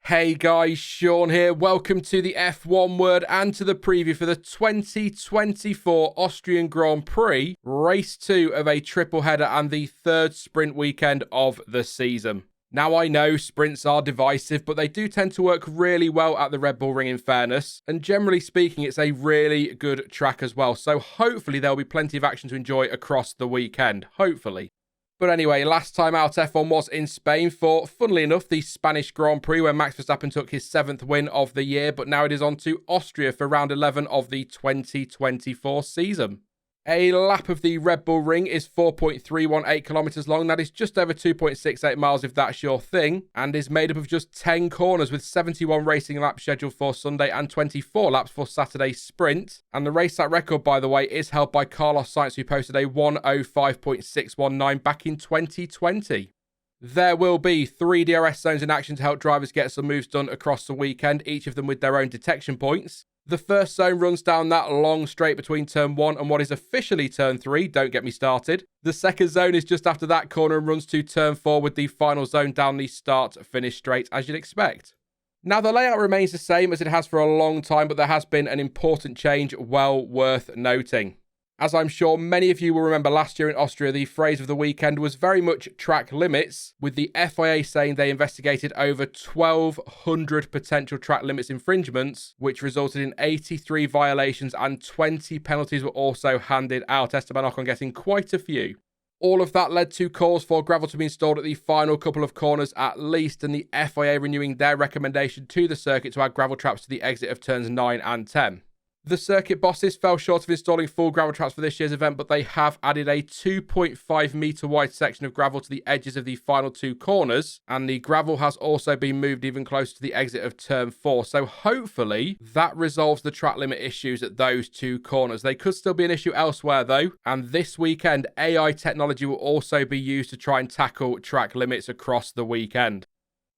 Hey guys, Sean here. Welcome to the F1 Word and to the preview for the 2024 Austrian Grand Prix, race 2 of a triple header and the third sprint weekend of the season. Now I know sprints are divisive, but they do tend to work really well at the Red Bull Ring in fairness, and generally speaking it's a really good track as well, so hopefully there'll be plenty of action to enjoy across the weekend, hopefully. But anyway, last time out F1 was in Spain for, funnily enough, the Spanish Grand Prix where Max Verstappen took his 7th win of the year, but now it is on to Austria for round 11 of the 2024 season. A lap of the Red Bull Ring is 4.318 kilometres long. That is just over 2.68 miles if that's your thing, and is made up of just 10 corners with 71 racing laps scheduled for Sunday and 24 laps for Saturday's sprint. And the race lap record, by the way, is held by Carlos Sainz, who posted a 1:05.619 back in 2020. There will be 3 DRS zones in action to help drivers get some moves done across the weekend, each of them with their own detection points. The first zone runs down that long straight between turn 1 and what is officially turn 3, don't get me started. The second zone is just after that corner and runs to turn 4 with the final zone down the start-finish straight as you'd expect. Now the layout remains the same as it has for a long time, but there has been an important change well worth noting. As I'm sure many of you will remember last year in Austria, the phrase of the weekend was very much track limits, with the FIA saying they investigated over 1,200 potential track limits infringements, which resulted in 83 violations and 20 penalties were also handed out, Esteban Ocon getting quite a few. All of that led to calls for gravel to be installed at the final couple of corners at least, and the FIA renewing their recommendation to the circuit to add gravel traps to the exit of turns 9 and 10. The circuit bosses fell short of installing full gravel traps for this year's event, but they have added a 2.5 metre wide section of gravel to the edges of the final 2 corners, and the gravel has also been moved even closer to the exit of turn 4, so hopefully that resolves the track limit issues at those 2 corners. They could still be an issue elsewhere though, and this weekend AI technology will also be used to try and tackle track limits across the weekend.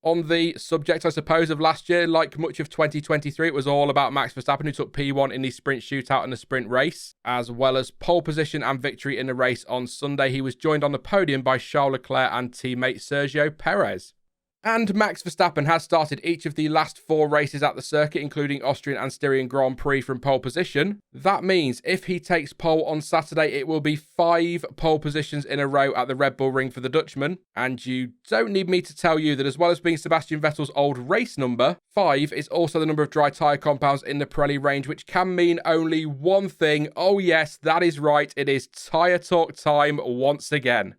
On the subject, I suppose, of last year, like much of 2023, it was all about Max Verstappen, who took P1 in the sprint shootout and the sprint race, as well as pole position and victory in the race on Sunday. He was joined on the podium by Charles Leclerc and teammate Sergio Perez. And Max Verstappen has started each of the last 4 races at the circuit, including Austrian and Styrian Grand Prix from pole position. That means if he takes pole on Saturday, it will be 5 pole positions in a row at the Red Bull Ring for the Dutchman. And you don't need me to tell you that as well as being Sebastian Vettel's old race number, 5 is also the number of dry tyre compounds in the Pirelli range, which can mean only one thing. Oh yes, that is right, it is tyre talk time once again.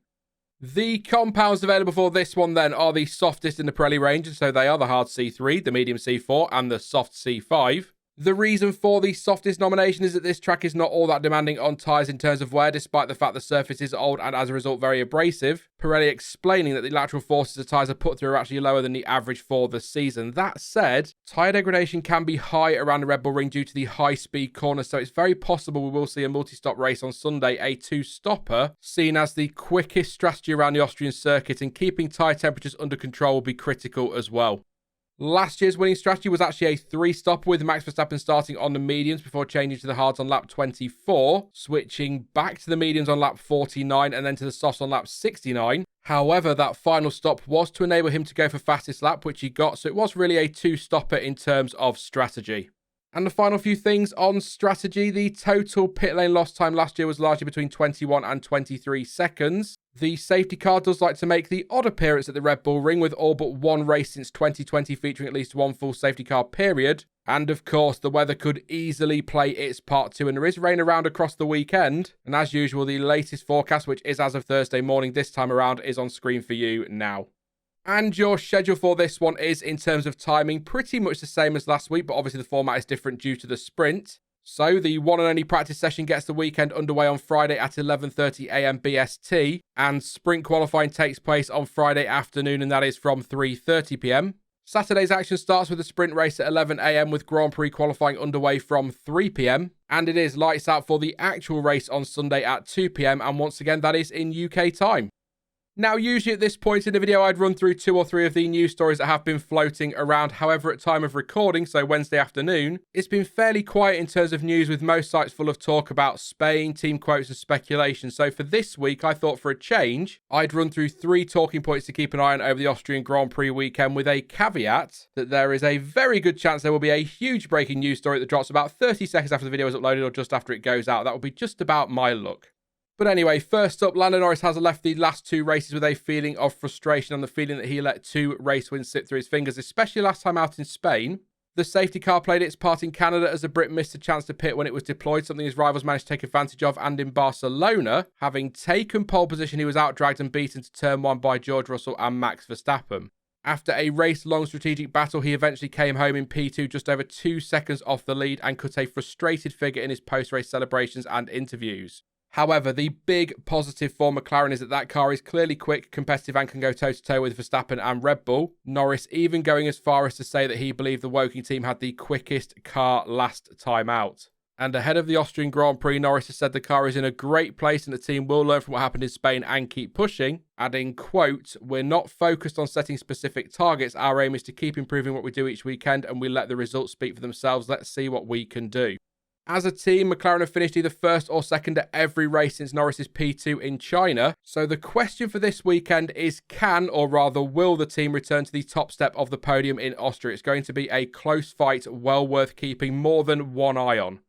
The compounds available for this one then are the softest in the Pirelli range, and so they are the hard C3, the medium C4 and the soft C5. The reason for the softest nomination is that this track is not all that demanding on tyres in terms of wear, despite the fact the surface is old and as a result very abrasive. Pirelli explaining that the lateral forces the tyres are put through are actually lower than the average for the season. That said, tyre degradation can be high around the Red Bull Ring due to the high-speed corners, so it's very possible we will see a multi-stop race on Sunday, a 2-stopper, seen as the quickest strategy around the Austrian circuit, and keeping tyre temperatures under control will be critical as well. Last year's winning strategy was actually a 3-stopper, with Max Verstappen starting on the mediums before changing to the hards on lap 24, switching back to the mediums on lap 49 and then to the softs on lap 69. However, that final stop was to enable him to go for fastest lap, which he got, so it was really a 2-stopper in terms of strategy. And the final few things on strategy, the total pit lane loss time last year was largely between 21 and 23 seconds. The safety car does like to make the odd appearance at the Red Bull Ring, with all but one race since 2020 featuring at least one full safety car period. And of course, the weather could easily play its part too, and there is rain around across the weekend. And as usual, the latest forecast, which is as of Thursday morning this time around, is on screen for you now. And your schedule for this one is, in terms of timing, pretty much the same as last week, but obviously the format is different due to the sprint. So the one and only practice session gets the weekend underway on Friday at 11:30 a.m. BST, and sprint qualifying takes place on Friday afternoon, and that is from 3:30 p.m. Saturday's action starts with a sprint race at 11 a.m. with Grand Prix qualifying underway from 3 p.m. And it is lights out for the actual race on Sunday at 2 p.m. and once again that is in UK time. Now, usually at this point in the video, I'd run through 2 or 3 of the news stories that have been floating around. However, at time of recording, so Wednesday afternoon, it's been fairly quiet in terms of news, with most sites full of talk about Spain, team quotes and speculation. So for this week, I thought for a change, I'd run through 3 talking points to keep an eye on over the Austrian Grand Prix weekend, with a caveat that there is a very good chance there will be a huge breaking news story that drops about 30 seconds after the video is uploaded or just after it goes out. That will be just about my luck. But anyway, first up, Lando Norris has left the last 2 races with a feeling of frustration and the feeling that he let 2 race wins slip through his fingers, especially last time out in Spain. The safety car played its part in Canada as the Brit missed a chance to pit when it was deployed, something his rivals managed to take advantage of, and in Barcelona, having taken pole position, he was outdragged and beaten to turn 1 by George Russell and Max Verstappen. After a race-long strategic battle, he eventually came home in P2 just over 2 seconds off the lead and cut a frustrated figure in his post-race celebrations and interviews. However, the big positive for McLaren is that car is clearly quick, competitive and can go toe-to-toe with Verstappen and Red Bull. Norris even going as far as to say that he believed the Woking team had the quickest car last time out. And ahead of the Austrian Grand Prix, Norris has said the car is in a great place and the team will learn from what happened in Spain and keep pushing, adding, quote, "We're not focused on setting specific targets. Our aim is to keep improving what we do each weekend and we let the results speak for themselves. Let's see what we can do." As a team, McLaren have finished either first or second at every race since Norris's P2 in China. So the question for this weekend is, can, or rather will, the team return to the top step of the podium in Austria? It's going to be a close fight, well worth keeping more than one eye on.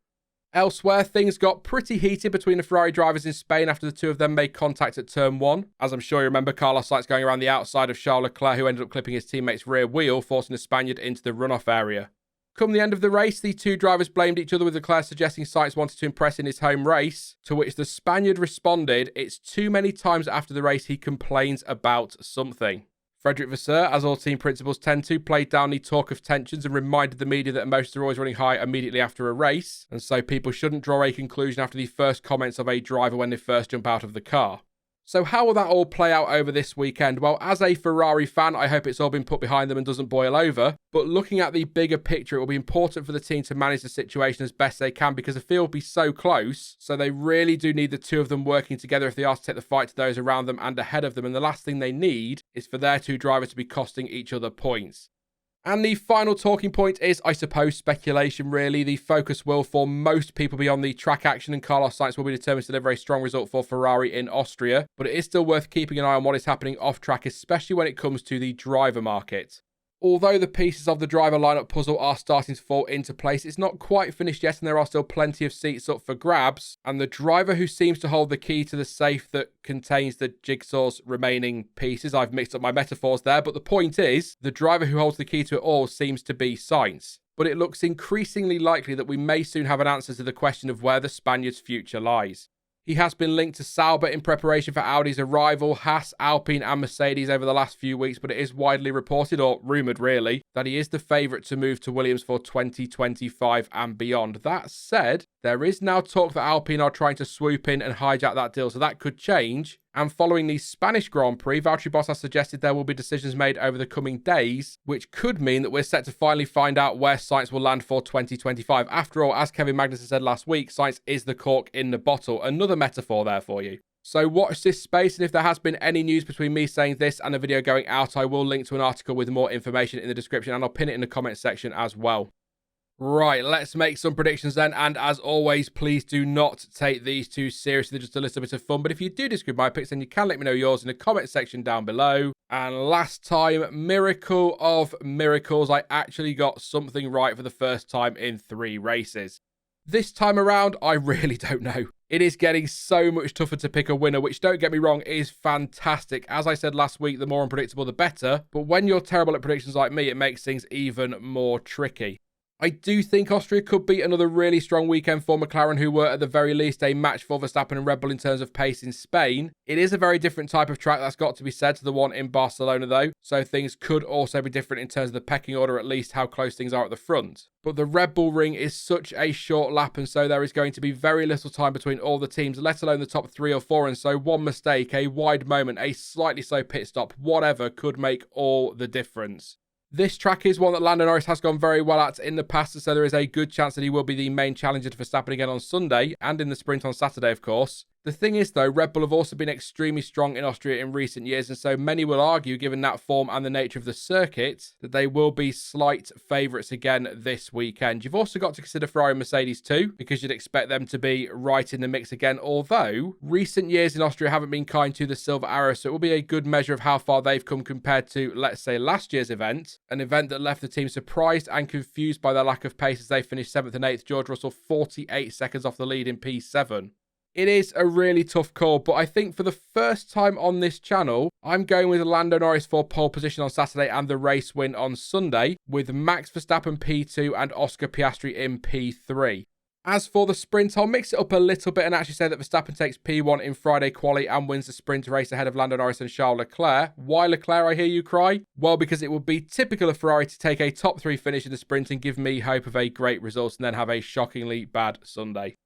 Elsewhere, things got pretty heated between the Ferrari drivers in Spain after the 2 of them made contact at turn 1. As I'm sure you remember, Carlos Sainz going around the outside of Charles Leclerc, who ended up clipping his teammate's rear wheel, forcing the Spaniard into the runoff area. Come the end of the race, the 2 drivers blamed each other, with Leclerc suggesting Sainz wanted to impress in his home race, to which the Spaniard responded, "It's too many times after the race he complains about something." Frederick Vasseur, as all team principals tend to, played down the talk of tensions and reminded the media that emotions are always running high immediately after a race, and so people shouldn't draw a conclusion after the first comments of a driver when they first jump out of the car. So how will that all play out over this weekend? Well, as a Ferrari fan, I hope it's all been put behind them and doesn't boil over. But looking at the bigger picture, it will be important for the team to manage the situation as best they can, because the field will be so close. So they really do need the 2 of them working together if they are to take the fight to those around them and ahead of them. And the last thing they need is for their 2 drivers to be costing each other points. And the final talking point is, I suppose, speculation, really. The focus will, for most people, be on the track action, and Carlos Sainz will be determined to deliver a strong result for Ferrari in Austria. But it is still worth keeping an eye on what is happening off-track, especially when it comes to the driver market. Although the pieces of the driver lineup puzzle are starting to fall into place, it's not quite finished yet and there are still plenty of seats up for grabs. And the driver who seems to hold the key to the safe that contains the jigsaw's remaining pieces, I've mixed up my metaphors there, but the point is, the driver who holds the key to it all seems to be Sainz. But it looks increasingly likely that we may soon have an answer to the question of where the Spaniard's future lies. He has been linked to Sauber in preparation for Audi's arrival, Haas, Alpine and Mercedes over the last few weeks, but it is widely reported, or rumoured really, that he is the favourite to move to Williams for 2025 and beyond. That said, there is now talk that Alpine are trying to swoop in and hijack that deal, so that could change. And following the Spanish Grand Prix, Valtteri Bottas suggested there will be decisions made over the coming days, which could mean that we're set to finally find out where Sainz will land for 2025. After all, as Kevin Magnussen said last week, Sainz is the cork in the bottle. Another metaphor there for you. So watch this space, and if there has been any news between me saying this and the video going out, I will link to an article with more information in the description, and I'll pin it in the comment section as well. Right, let's make some predictions then, and as always, please do not take these too seriously, they're just a little bit of fun, but if you do disagree with my picks, then you can let me know yours in the comment section down below. And last time, miracle of miracles, I actually got something right for the first time in 3 races. This time around, I really don't know. It is getting so much tougher to pick a winner, which, don't get me wrong, is fantastic. As I said last week, the more unpredictable, the better, but when you're terrible at predictions like me, it makes things even more tricky. I do think Austria could be another really strong weekend for McLaren, who were at the very least a match for Verstappen and Red Bull in terms of pace in Spain. It is a very different type of track, that's got to be said, to the one in Barcelona though, so things could also be different in terms of the pecking order, at least how close things are at the front. But the Red Bull ring is such a short lap, and so there is going to be very little time between all the teams, let alone the top 3 or 4, and so one mistake, a wide moment, a slightly slow pit stop, whatever could make all the difference. This track is one that Lando Norris has gone very well at in the past, so there is a good chance that he will be the main challenger to Verstappen again on Sunday, and in the sprint on Saturday, of course. The thing is, though, Red Bull have also been extremely strong in Austria in recent years, and so many will argue, given that form and the nature of the circuit, that they will be slight favourites again this weekend. You've also got to consider Ferrari and Mercedes too, because you'd expect them to be right in the mix again, although recent years in Austria haven't been kind to the Silver Arrow, so it will be a good measure of how far they've come compared to, let's say, last year's event, an event that left the team surprised and confused by their lack of pace as they finished 7th and 8th, George Russell 48 seconds off the lead in P7. It is a really tough call, but I think for the first time on this channel, I'm going with Lando Norris for pole position on Saturday and the race win on Sunday, with Max Verstappen P2 and Oscar Piastri in P3. As for the sprint, I'll mix it up a little bit and actually say that Verstappen takes P1 in Friday quali and wins the sprint race ahead of Lando Norris and Charles Leclerc. Why Leclerc, I hear you cry? Well, because it would be typical of Ferrari to take a top 3 finish in the sprint and give me hope of a great result and then have a shockingly bad Sunday.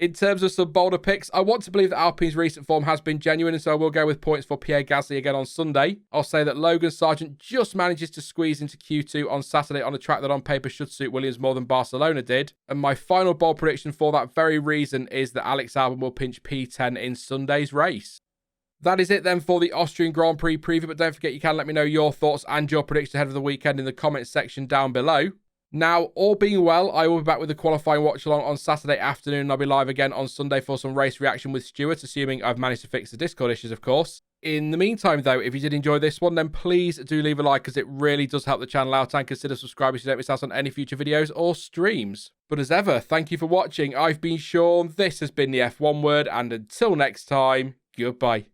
In terms of some bolder picks, I want to believe that Alpine's recent form has been genuine, and so I will go with points for Pierre Gasly again on Sunday. I'll say that Logan Sargeant just manages to squeeze into Q2 on Saturday on a track that on paper should suit Williams more than Barcelona did. And my final bold prediction for that very reason is that Alex Albon will pinch P10 in Sunday's race. That is it then for the Austrian Grand Prix preview, but don't forget you can let me know your thoughts and your predictions ahead of the weekend in the comments section down below. Now, all being well, I will be back with the qualifying watch-along on Saturday afternoon, and I'll be live again on Sunday for some race reaction with Stuart, assuming I've managed to fix the Discord issues, of course. In the meantime, though, if you did enjoy this one, then please do leave a like, as it really does help the channel out, and consider subscribing so you don't miss out on any future videos or streams. But as ever, thank you for watching. I've been Sean, this has been the F1 Word, and until next time, goodbye.